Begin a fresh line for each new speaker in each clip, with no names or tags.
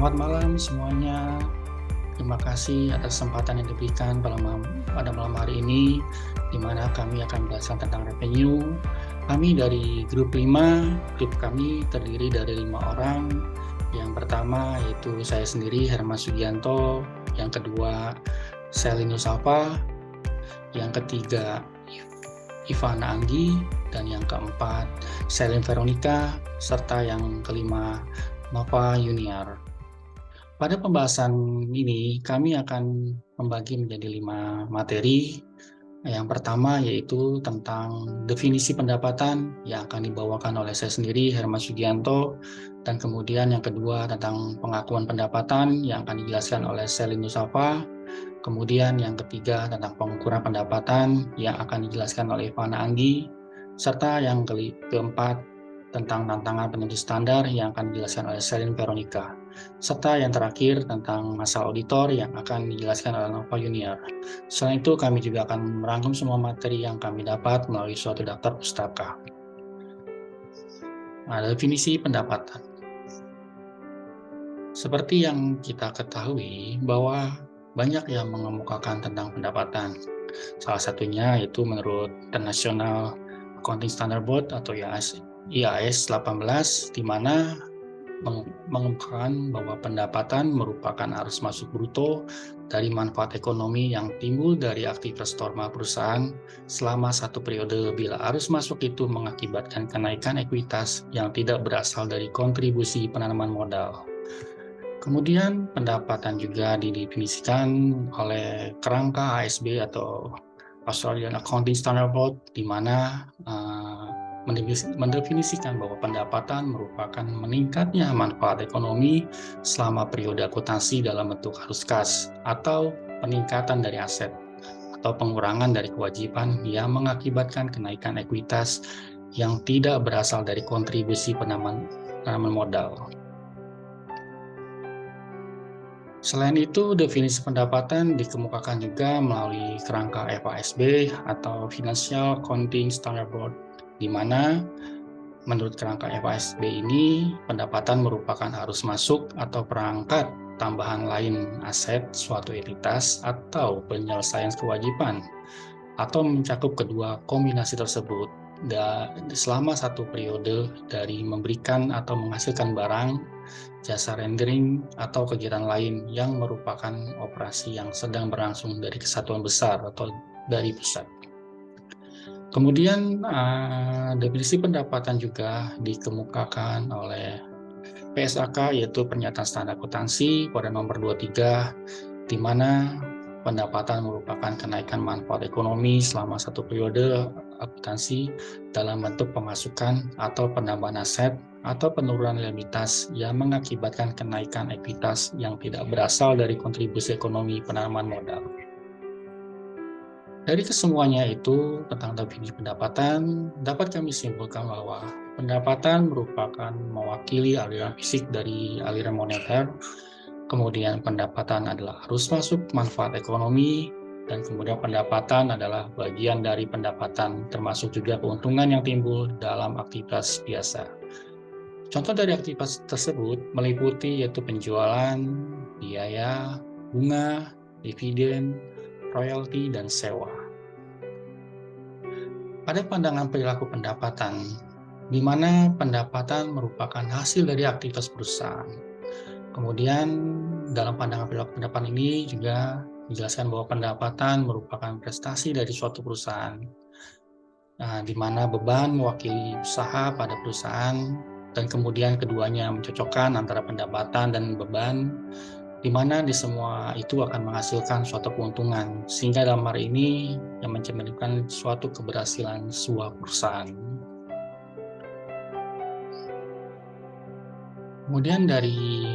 Selamat malam semuanya. Terima kasih atas kesempatan yang diberikan pada malam hari ini, di mana kami akan menjelaskan tentang revenue. Kami dari grup 5, grup kami terdiri dari 5 orang. Yang pertama yaitu saya sendiri, Herman Sugianto. Yang kedua, Selinus Alfa. Yang ketiga, Ivana Anggi. Dan yang keempat, Selin Veronica. Serta yang kelima, Nova Junior. Pada pembahasan ini, kami akan membagi menjadi 5 materi. Yang pertama yaitu tentang definisi pendapatan yang akan dibawakan oleh saya sendiri, Herman Sugianto. Dan kemudian yang kedua tentang pengakuan pendapatan yang akan dijelaskan oleh Selinus Alfa. Kemudian yang ketiga tentang pengukuran pendapatan yang akan dijelaskan oleh Ivana Anggi. Serta yang keempat tentang tantangan penentu standar yang akan dijelaskan oleh Selin Veronica. Serta yang terakhir tentang masalah auditor yang akan dijelaskan oleh Nova Junior. Selain itu, kami juga akan merangkum semua materi yang kami dapat melalui suatu daftar pustaka. Nah, definisi pendapatan. Seperti yang kita ketahui bahwa banyak yang mengemukakan tentang pendapatan. Salah satunya yaitu menurut International Accounting Standard Board atau IAS 18, di mana mengemukakan bahwa pendapatan merupakan arus masuk bruto dari manfaat ekonomi yang timbul dari aktivitas normal perusahaan selama satu periode bila arus masuk itu mengakibatkan kenaikan ekuitas yang tidak berasal dari kontribusi penanaman modal. Kemudian pendapatan juga didefinisikan oleh kerangka ASB atau Australian Accounting Standard Board, di mana mendefinisikan bahwa pendapatan merupakan meningkatnya manfaat ekonomi selama periode akuntansi dalam bentuk arus kas, atau peningkatan dari aset, atau pengurangan dari kewajiban yang mengakibatkan kenaikan ekuitas yang tidak berasal dari kontribusi penanaman modal. Selain itu, definisi pendapatan dikemukakan juga melalui kerangka FASB atau Financial Accounting Standard Board, di mana menurut kerangka FASB ini, pendapatan merupakan arus masuk atau perangkat tambahan lain aset suatu entitas atau penyelesaian kewajiban, atau mencakup kedua kombinasi tersebut selama satu periode dari memberikan atau menghasilkan barang, jasa rendering, atau kegiatan lain yang merupakan operasi yang sedang berlangsung dari kesatuan besar atau dari pusat. Kemudian definisi pendapatan juga dikemukakan oleh PSAK, yaitu Pernyataan Standar Akuntansi pada nomor 23, di mana pendapatan merupakan kenaikan manfaat ekonomi selama satu periode akuntansi dalam bentuk pemasukan atau penambahan aset atau penurunan liabilitas yang mengakibatkan kenaikan ekuitas yang tidak berasal dari kontribusi ekonomi penanaman modal. Dari kesemuanya itu tentang definisi pendapatan, dapat kami simpulkan bahwa pendapatan merupakan mewakili aliran fisik dari aliran moneter. Kemudian pendapatan adalah arus masuk manfaat ekonomi, dan kemudian pendapatan adalah bagian dari pendapatan, termasuk juga keuntungan yang timbul dalam aktivitas biasa. Contoh dari aktivitas tersebut meliputi yaitu penjualan, biaya, bunga, dividen, royalti, dan sewa. Pada pandangan perilaku pendapatan, di mana pendapatan merupakan hasil dari aktivitas perusahaan. Kemudian dalam pandangan perilaku pendapatan ini juga dijelaskan bahwa pendapatan merupakan prestasi dari suatu perusahaan, di mana beban mewakili usaha pada perusahaan, dan kemudian keduanya mencocokkan antara pendapatan dan beban, di mana di semua itu akan menghasilkan suatu keuntungan, sehingga dalam hari ini yang mencerminkan suatu keberhasilan sebuah perusahaan. Kemudian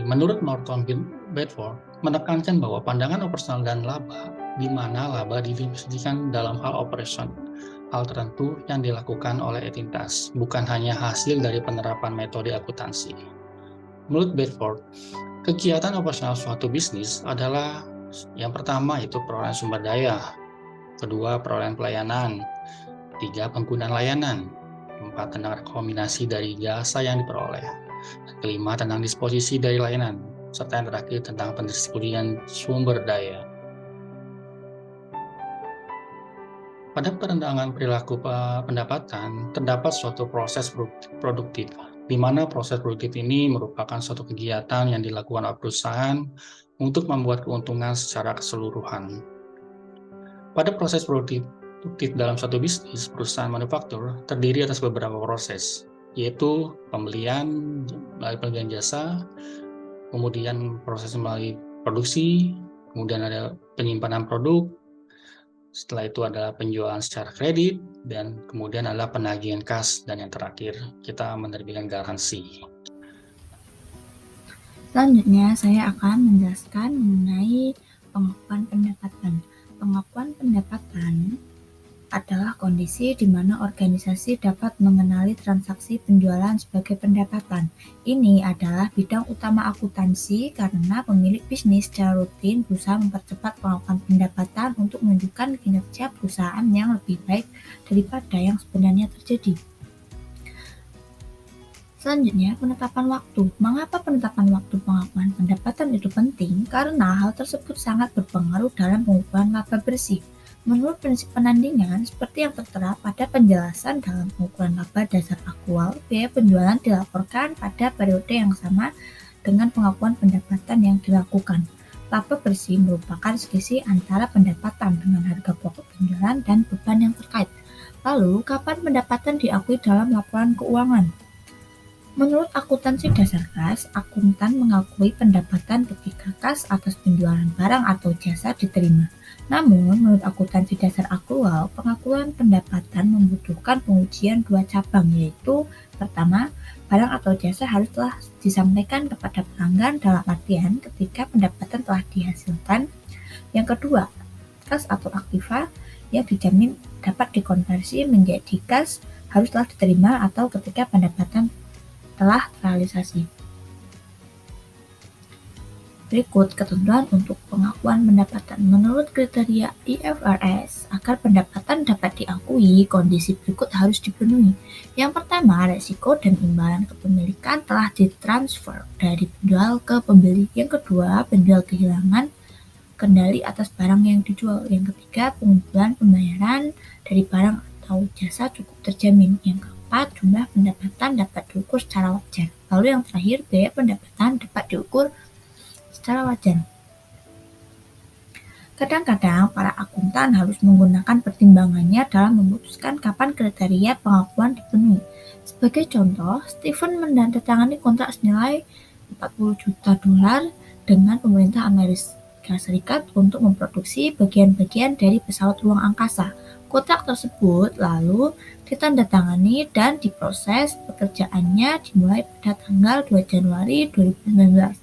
menurut Norton Bedford menekankan bahwa pandangan operasional dan laba, di mana laba didefinisikan dalam hal operation, hal tertentu yang dilakukan oleh entitas, bukan hanya hasil dari penerapan metode akuntansi. Menurut Bedford, kegiatan operasional suatu bisnis adalah yang pertama yaitu perolehan sumber daya, kedua perolehan pelayanan, tiga penggunaan layanan, empat tentang rekomendasi dari jasa yang diperoleh, kelima tentang disposisi dari layanan, serta yang terakhir tentang pendistribusian sumber daya. Pada perencanaan perilaku pendapatan, terdapat suatu proses produktif, di mana proses produktif ini merupakan suatu kegiatan yang dilakukan oleh perusahaan untuk membuat keuntungan secara keseluruhan. Pada proses produktif dalam suatu bisnis, perusahaan manufaktur terdiri atas beberapa proses, yaitu pembelian melalui pembelian jasa, kemudian proses melalui produksi, kemudian ada penyimpanan produk, setelah itu adalah penjualan secara kredit, dan kemudian adalah penagihan kas, dan yang terakhir kita menerbitkan garansi.
Selanjutnya, saya akan menjelaskan mengenai pengakuan pendapatan. Pengakuan pendapatan adalah kondisi di mana organisasi dapat mengenali transaksi penjualan sebagai pendapatan. Ini adalah bidang utama akuntansi karena pemilik bisnis secara rutin berusaha mempercepat pengakuan pendapatan untuk menunjukkan kinerja perusahaan yang lebih baik daripada yang sebenarnya terjadi. Selanjutnya, penetapan waktu. Mengapa penetapan waktu pengakuan pendapatan itu penting? Karena hal tersebut sangat berpengaruh dalam pengukuran laba bersih. Menurut prinsip penandingan, seperti yang tertera pada penjelasan dalam pengukuran laba dasar aktual, biaya penjualan dilaporkan pada periode yang sama dengan pengakuan pendapatan yang dilakukan. Laba bersih merupakan selisih antara pendapatan dengan harga pokok penjualan dan beban yang terkait. Lalu, kapan pendapatan diakui dalam laporan keuangan? Menurut akuntansi dasar kas, akuntan mengakui pendapatan ketika kas atas penjualan barang atau jasa diterima. Namun, menurut akuntansi dasar aktual, pengakuan pendapatan membutuhkan pengujian dua cabang, yaitu pertama, barang atau jasa harus telah disampaikan kepada pelanggan dalam artian ketika pendapatan telah dihasilkan. Yang kedua, kas atau aktiva yang dijamin dapat dikonversi menjadi kas harus telah diterima atau ketika pendapatan telah terrealisasi. Berikut ketentuan untuk pengakuan pendapatan. Menurut kriteria IFRS, agar pendapatan dapat diakui, kondisi berikut harus dipenuhi. Yang pertama, resiko dan imbalan kepemilikan telah ditransfer dari penjual ke pembeli. Yang kedua, penjual kehilangan kendali atas barang yang dijual. Yang ketiga, pengumpulan pembayaran dari barang atau jasa cukup terjamin. Yang keempat, jumlah pendapatan dapat diukur secara wajar. Lalu yang terakhir, biaya pendapatan dapat diukur secara wajar. Kadang-kadang para akuntan harus menggunakan pertimbangannya dalam memutuskan kapan kriteria pengakuan dipenuhi. Sebagai contoh, Stephen menandatangani kontrak senilai $40 juta dengan pemerintah Amerika Serikat untuk memproduksi bagian-bagian dari pesawat ruang angkasa. Kontrak tersebut lalu ditandatangani dan diproses pekerjaannya dimulai pada tanggal 2 Januari 2019.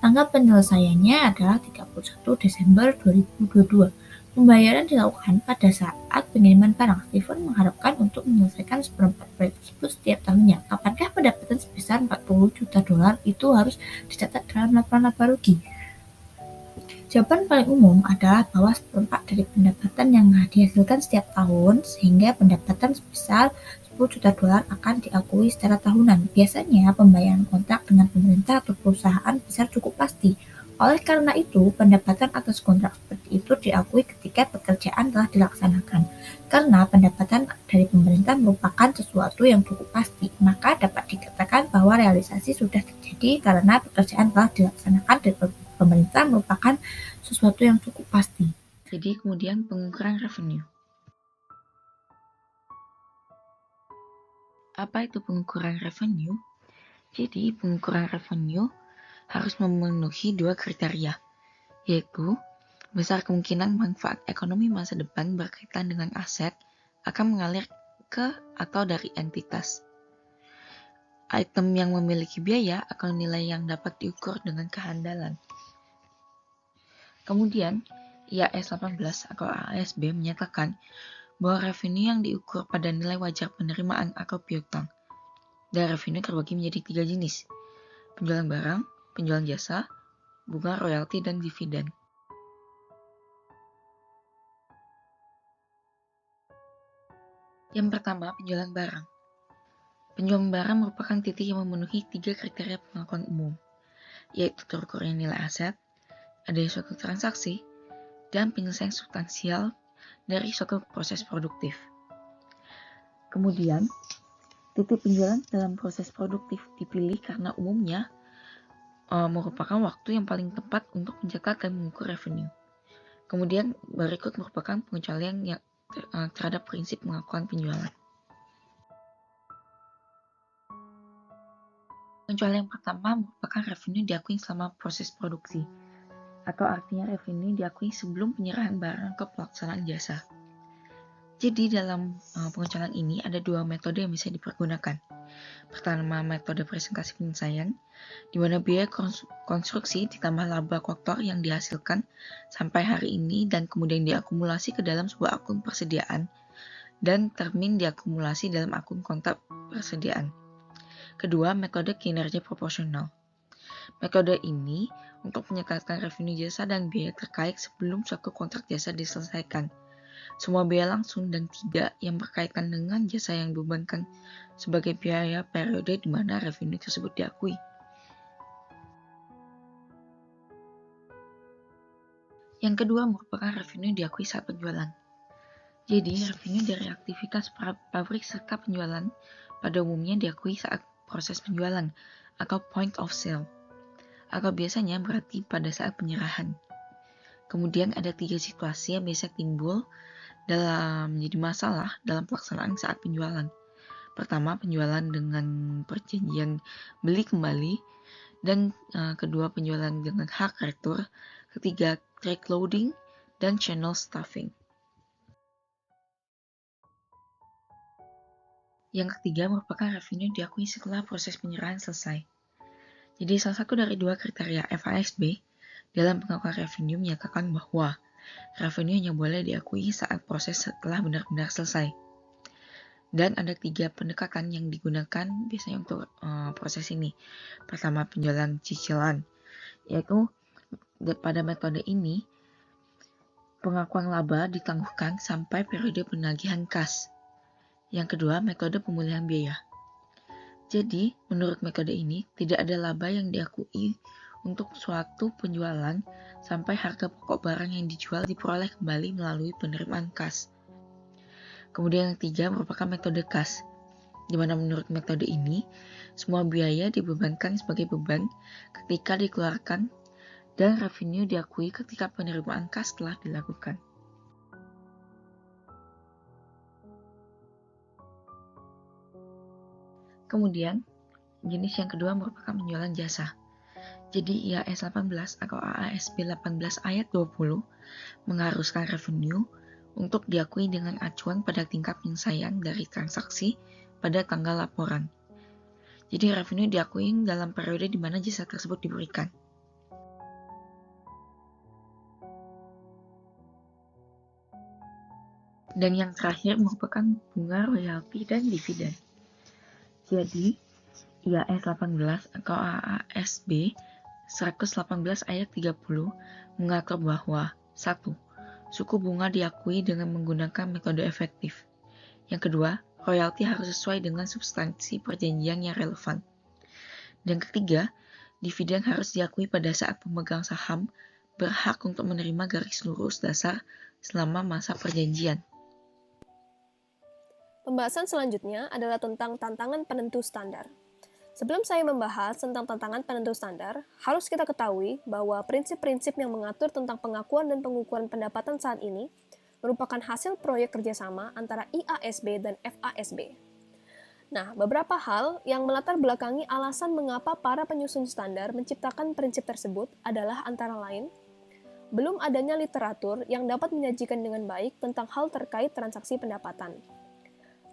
Tanggal penyelesaiannya adalah 31 Desember 2022. Pembayaran dilakukan pada saat pengiriman barang. Stephen mengharapkan untuk menyelesaikan seperempat proyek tersebut setiap tahunnya. Kapankah pendapatan sebesar $40 juta itu harus dicatat dalam laporan laba rugi? Jawaban paling umum adalah bahwa seperempat dari pendapatan yang dihasilkan setiap tahun, sehingga pendapatan sebesar $10 juta akan diakui secara tahunan. Biasanya, pembayaran kontrak dengan pemerintah atau perusahaan besar cukup pasti. Oleh karena itu, pendapatan atas kontrak seperti itu diakui ketika pekerjaan telah dilaksanakan. Karena pendapatan dari pemerintah merupakan sesuatu yang cukup pasti, maka dapat dikatakan bahwa realisasi sudah terjadi karena pekerjaan telah dilaksanakan dari pemerintah merupakan sesuatu yang cukup pasti.
Jadi kemudian pengukuran revenue. Apa itu pengukuran revenue? Jadi pengukuran revenue harus memenuhi dua kriteria, yaitu besar kemungkinan manfaat ekonomi masa depan berkaitan dengan aset akan mengalir ke atau dari entitas. Item yang memiliki biaya atau nilai yang dapat diukur dengan kehandalan. Kemudian, IAS 18 atau ASB menyatakan bahwa revenue yang diukur pada nilai wajar penerimaan atau piutang. Dan revenue terbagi menjadi 3 jenis, penjualan barang, penjualan jasa, bunga royalti, dan dividen. Yang pertama, penjualan barang. Penjualan barang merupakan titik yang memenuhi 3 kriteria pengakuan umum. yaitu terukurnya nilai aset, adanya suatu transaksi, dan penyelesaian substansial dari suatu proses produktif. Kemudian, titik penjualan dalam proses produktif dipilih karena umumnya merupakan waktu yang paling tepat untuk mencatat dan mengukur revenue. Kemudian berikut merupakan pengecualian yang terhadap prinsip pengakuan penjualan. Pengecualian yang pertama merupakan revenue diakui selama proses produksi, atau artinya revenue diakui sebelum penyerahan barang ke pelaksanaan jasa. Jadi dalam pengecualian ini ada dua metode yang bisa dipergunakan. Pertama, metode presentasi penyelesaian, di mana biaya konstruksi ditambah laba kotor yang dihasilkan sampai hari ini dan kemudian diakumulasi ke dalam sebuah akun persediaan dan termin diakumulasi dalam akun kontak persediaan. Kedua, metode kinerja proporsional. Metode ini untuk menyesuaikan revenue jasa dan biaya terkait sebelum suatu kontrak jasa diselesaikan. Semua biaya langsung dan tidak yang berkaitan dengan jasa yang dibebankan sebagai biaya periode di mana revenue tersebut diakui. Yang kedua merupakan revenue diakui saat penjualan. Jadi, revenue dari aktivitas pabrik serta penjualan pada umumnya diakui saat proses penjualan atau point of sale, atau biasanya berarti pada saat penyerahan. Kemudian ada 3 situasi yang biasa timbul dalam menjadi masalah dalam pelaksanaan saat penjualan. Pertama, penjualan dengan perjanjian beli kembali, dan kedua, penjualan dengan hak retur, ketiga, track loading, dan channel stuffing. Yang ketiga merupakan revenue diakui setelah proses penyerahan selesai. Jadi salah satu dari dua kriteria FASB dalam pengakuan revenue menyatakan bahwa revenue hanya boleh diakui saat proses setelah benar-benar selesai. Dan ada 3 pendekatan yang digunakan biasanya untuk proses ini. Pertama, penjualan cicilan, yaitu pada metode ini pengakuan laba ditangguhkan sampai periode penagihan kas. Yang kedua, metode pemulihan biaya. Jadi, menurut metode ini tidak ada laba yang diakui untuk suatu penjualan sampai harga pokok barang yang dijual diperoleh kembali melalui penerimaan kas. Kemudian yang ketiga merupakan metode kas, di mana menurut metode ini semua biaya dibebankan sebagai beban ketika dikeluarkan dan revenue diakui ketika penerimaan kas telah dilakukan. Kemudian, jenis yang kedua merupakan penjualan jasa. Jadi IAS 18 atau AASB 18 ayat 20 mengharuskan revenue untuk diakui dengan acuan pada tingkat penyelesaian dari transaksi pada tanggal laporan. Jadi revenue diakui dalam periode di mana jasa tersebut diberikan. Dan yang terakhir merupakan bunga royalti dan dividen. Jadi, IAS 18 atau AASB 118 ayat 30 mengatur bahwa 1. Suku bunga diakui dengan menggunakan metode efektif. Yang kedua, royalti harus sesuai dengan substansi perjanjian yang relevan. Dan ketiga, dividen harus diakui pada saat pemegang saham berhak untuk menerima garis lurus dasar selama masa perjanjian.
Pembahasan selanjutnya adalah tentang tantangan penentu standar. Sebelum saya membahas tentang tantangan penentu standar, harus kita ketahui bahwa prinsip-prinsip yang mengatur tentang pengakuan dan pengukuran pendapatan saat ini merupakan hasil proyek kerjasama antara IASB dan FASB. Nah, beberapa hal yang melatar belakangi alasan mengapa para penyusun standar menciptakan prinsip tersebut adalah antara lain, belum adanya literatur yang dapat menyajikan dengan baik tentang hal terkait transaksi pendapatan.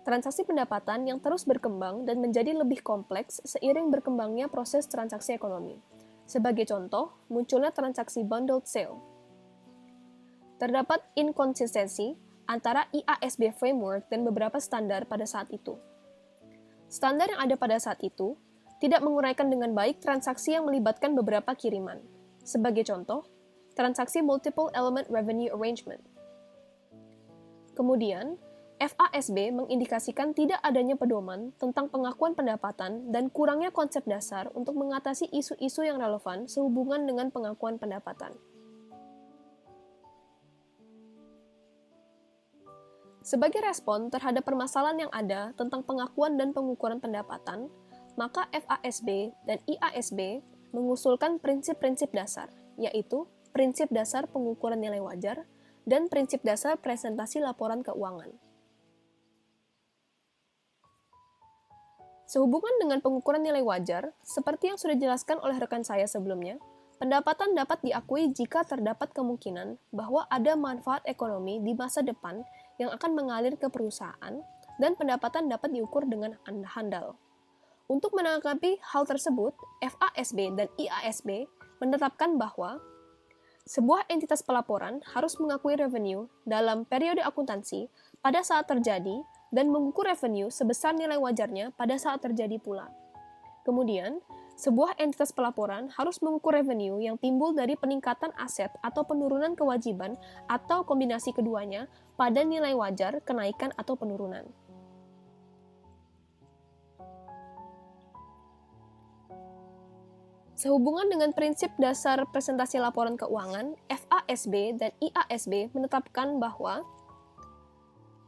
Transaksi pendapatan yang terus berkembang dan menjadi lebih kompleks seiring berkembangnya proses transaksi ekonomi. Sebagai contoh, munculnya transaksi bundled sale. Terdapat inkonsistensi antara IASB framework dan beberapa standar pada saat itu. Standar yang ada pada saat itu tidak menguraikan dengan baik transaksi yang melibatkan beberapa kiriman. Sebagai contoh, transaksi multiple element revenue arrangement. Kemudian, FASB mengindikasikan tidak adanya pedoman tentang pengakuan pendapatan dan kurangnya konsep dasar untuk mengatasi isu-isu yang relevan sehubungan dengan pengakuan pendapatan. Sebagai respon terhadap permasalahan yang ada tentang pengakuan dan pengukuran pendapatan, maka FASB dan IASB mengusulkan prinsip-prinsip dasar, yaitu prinsip dasar pengukuran nilai wajar dan prinsip dasar presentasi laporan keuangan. Sehubungan dengan pengukuran nilai wajar, seperti yang sudah dijelaskan oleh rekan saya sebelumnya, pendapatan dapat diakui jika terdapat kemungkinan bahwa ada manfaat ekonomi di masa depan yang akan mengalir ke perusahaan, dan pendapatan dapat diukur dengan handal. Untuk menanggapi hal tersebut, FASB dan IASB menetapkan bahwa sebuah entitas pelaporan harus mengakui revenue dalam periode akuntansi pada saat terjadi dan mengukur revenue sebesar nilai wajarnya pada saat terjadi pula. Kemudian, sebuah entitas pelaporan harus mengukur revenue yang timbul dari peningkatan aset atau penurunan kewajiban atau kombinasi keduanya pada nilai wajar, kenaikan atau penurunan. Sehubungan dengan prinsip dasar presentasi laporan keuangan, FASB dan IASB menetapkan bahwa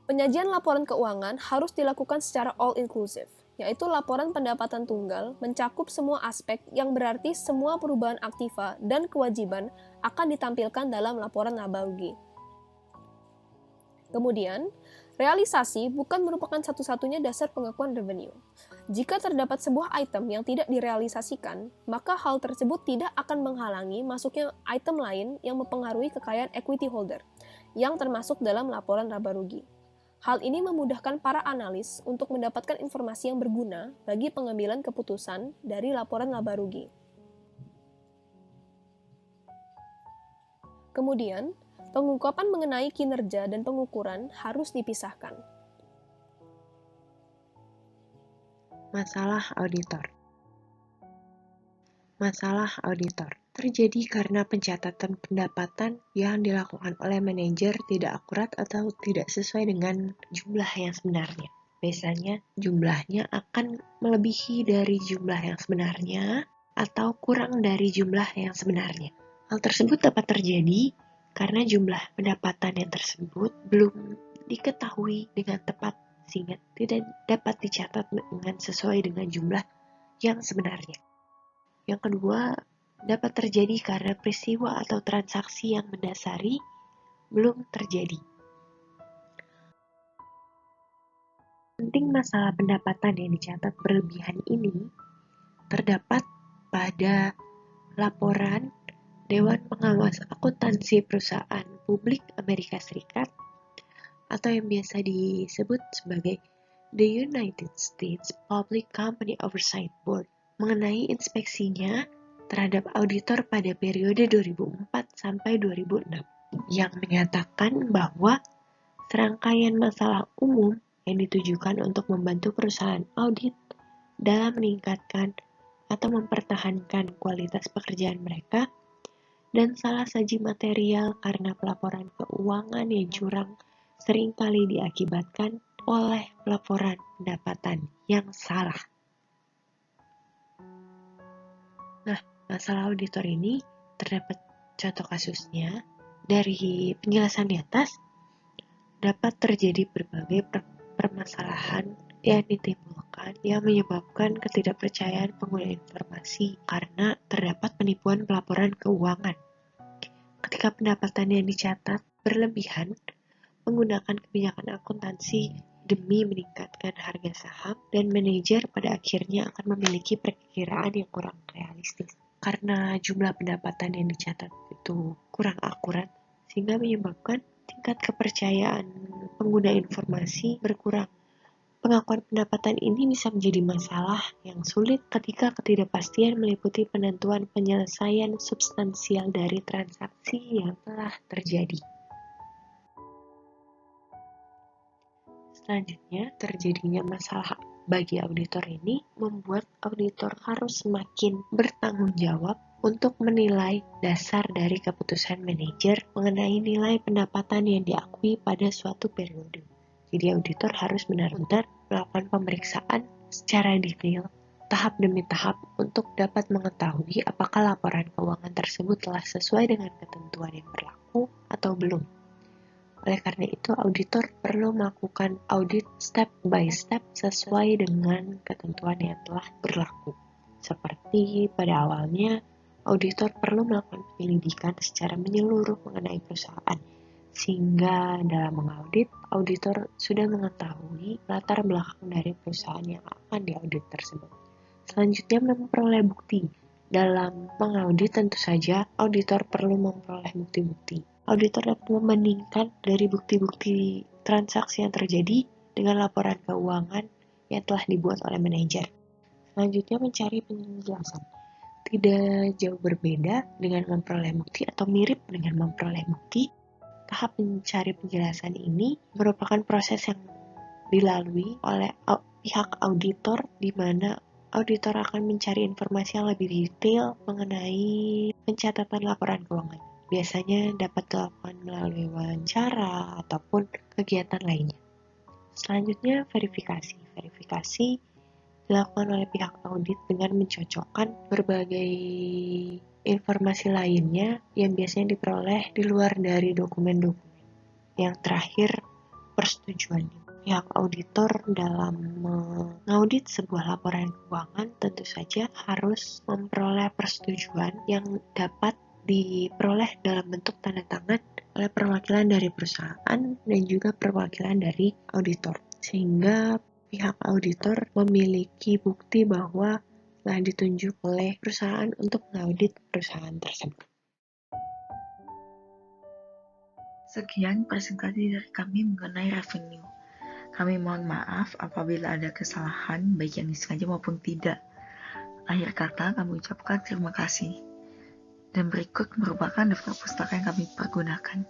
penyajian laporan keuangan harus dilakukan secara all-inclusive, yaitu laporan pendapatan tunggal mencakup semua aspek yang berarti semua perubahan aktiva dan kewajiban akan ditampilkan dalam laporan laba rugi. Kemudian, realisasi bukan merupakan satu-satunya dasar pengakuan revenue. Jika terdapat sebuah item yang tidak direalisasikan, maka hal tersebut tidak akan menghalangi masuknya item lain yang mempengaruhi kekayaan equity holder, yang termasuk dalam laporan laba rugi. Hal ini memudahkan para analis untuk mendapatkan informasi yang berguna bagi pengambilan keputusan dari laporan laba rugi. Kemudian, pengungkapan mengenai kinerja dan pengukuran harus dipisahkan.
Masalah auditor. Masalah auditor terjadi karena pencatatan pendapatan yang dilakukan oleh manajer tidak akurat atau tidak sesuai dengan jumlah yang sebenarnya. Biasanya jumlahnya akan melebihi dari jumlah yang sebenarnya atau kurang dari jumlah yang sebenarnya. Hal tersebut dapat terjadi karena jumlah pendapatan yang tersebut belum diketahui dengan tepat sehingga tidak dapat dicatat dengan sesuai dengan jumlah yang sebenarnya. Yang kedua, dapat terjadi karena peristiwa atau transaksi yang mendasari belum terjadi. Penting masalah pendapatan yang dicatat berlebihan ini terdapat pada laporan Dewan Pengawas Akuntansi Perusahaan Publik Amerika Serikat atau yang biasa disebut sebagai The United States Public Company Oversight Board mengenai inspeksinya terhadap auditor pada periode 2004 sampai 2006 yang menyatakan bahwa serangkaian masalah umum yang ditujukan untuk membantu perusahaan audit dalam meningkatkan atau mempertahankan kualitas pekerjaan mereka dan salah saji material karena pelaporan keuangan yang curang seringkali diakibatkan oleh pelaporan pendapatan yang salah. Nah, masalah auditor ini terdapat contoh kasusnya. Dari penjelasan di atas, dapat terjadi berbagai permasalahan yang ditimbulkan yang menyebabkan ketidakpercayaan pengguna informasi karena terdapat penipuan pelaporan keuangan. Ketika pendapatan yang dicatat berlebihan, menggunakan kebijakan akuntansi demi meningkatkan harga saham dan manajer pada akhirnya akan memiliki perkiraan yang kurang realistis. Karena jumlah pendapatan yang dicatat itu kurang akurat, sehingga menyebabkan tingkat kepercayaan pengguna informasi berkurang. Pengakuan pendapatan ini bisa menjadi masalah yang sulit ketika ketidakpastian meliputi penentuan penyelesaian substansial dari transaksi yang telah terjadi. Selanjutnya, terjadinya masalah bagi auditor ini membuat auditor harus semakin bertanggung jawab untuk menilai dasar dari keputusan manajer mengenai nilai pendapatan yang diakui pada suatu periode. Jadi auditor harus benar-benar melakukan pemeriksaan secara detail, tahap demi tahap untuk dapat mengetahui apakah laporan keuangan tersebut telah sesuai dengan ketentuan yang berlaku atau belum. Oleh karena itu, auditor perlu melakukan audit step by step sesuai dengan ketentuan yang telah berlaku. Seperti pada awalnya, auditor perlu melakukan penyelidikan secara menyeluruh mengenai perusahaan, sehingga dalam mengaudit, auditor sudah mengetahui latar belakang dari perusahaan yang akan diaudit tersebut. Selanjutnya, memperoleh bukti. Dalam mengaudit tentu saja, auditor perlu memperoleh bukti-bukti. Auditor dapat membandingkan dari bukti-bukti transaksi yang terjadi dengan laporan keuangan yang telah dibuat oleh manajer. Selanjutnya, mencari penjelasan. Tidak jauh berbeda dengan memperoleh bukti atau mirip dengan memperoleh bukti. Tahap mencari penjelasan ini merupakan proses yang dilalui oleh pihak auditor, di mana auditor akan mencari informasi yang lebih detail mengenai pencatatan laporan keuangan. Biasanya dapat dilakukan melalui wawancara ataupun kegiatan lainnya. Selanjutnya, verifikasi. Verifikasi dilakukan oleh pihak audit dengan mencocokkan berbagai informasi lainnya yang biasanya diperoleh di luar dari dokumen-dokumen. Yang terakhir, persetujuan. Pihak auditor dalam mengaudit sebuah laporan keuangan tentu saja harus memperoleh persetujuan yang dapat diperoleh dalam bentuk tanda tangan oleh perwakilan dari perusahaan dan juga perwakilan dari auditor, sehingga pihak auditor memiliki bukti bahwa telah ditunjuk oleh perusahaan untuk mengaudit perusahaan tersebut.
Sekian presentasi dari kami mengenai revenue. Kami mohon maaf apabila ada kesalahan, baik yang disengaja maupun tidak. Akhir kata, kami ucapkan terima kasih. Dan berikut merupakan daftar pustaka yang kami pergunakan.